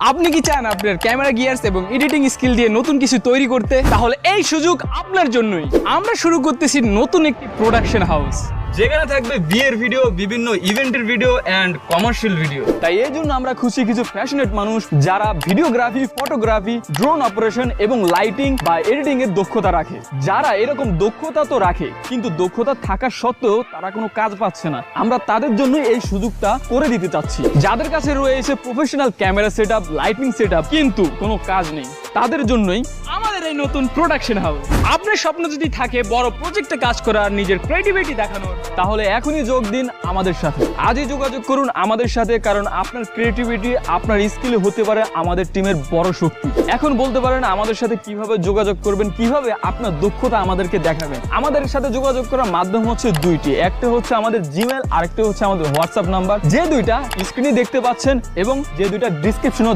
আপনি কি চান আপনার ক্যামেরা গিয়ারস এবং এডিটিং স্কিল দিয়ে নতুন কিছু তৈরি করতে? তাহলে এই সুযোগ আপনার জন্যই। আমরা শুরু করতেছি নতুন একটি প্রোডাকশন হাউস, যেখানে থাকবে বিয়ের ভিডিও, বিভিন্ন ইভেন্টের ভিডিও এন্ড কমার্শিয়াল ভিডিও। তাই এই জন্য আমরা খুশি কিছু প্যাশনেট মানুষ যারা ভিডিওগ্রাফি, ফটোগ্রাফি, ড্রোন অপারেশন এবং লাইটিং বা এডিটিং এর দক্ষতা রাখে। যারা এরকম দক্ষতা তো রাখে, কিন্তু দক্ষতা থাকা সত্ত্বেও তারা কোনো কাজ পাচ্ছে না। আমরা তাদের জন্য এই সুযোগটা করে দিতে চাচ্ছি। যাদের কাছে রয়েছে professional camera setup, lighting setup, কিন্তু কোনো কাজ নেই, তাদের জন্যই আমাদের এই নতুন প্রোডাকশন হাউস। আপনার স্বপ্ন যদি থাকে বড় প্রজেক্টে কাজ করার, নিজের ক্রিয়েটিভিটি দেখানোর, তাহলে এখনই যোগ দিন আমাদের সাথে। আজই যোগাযোগ করুন আমাদের সাথে, কারণ আপনার ক্রিয়েটিভিটি, আপনার স্কিল হতে পারে আমাদের টিমের বড় শক্তি। এখন বলতে পারেন আমাদের সাথে কিভাবে যোগাযোগ করবেন, কিভাবে আপনার দক্ষতা আমাদেরকে দেখাবেন। আমাদের সাথে যোগাযোগ করার মাধ্যম হচ্ছে দুইটি, একটা হচ্ছে আমাদের জিমেল, আরেকটা হচ্ছে আমাদের হোয়াটসঅ্যাপ নাম্বার, যে দুইটা স্ক্রিনে দেখতে পাচ্ছেন এবং যে দুইটা ডিসক্রিপশনও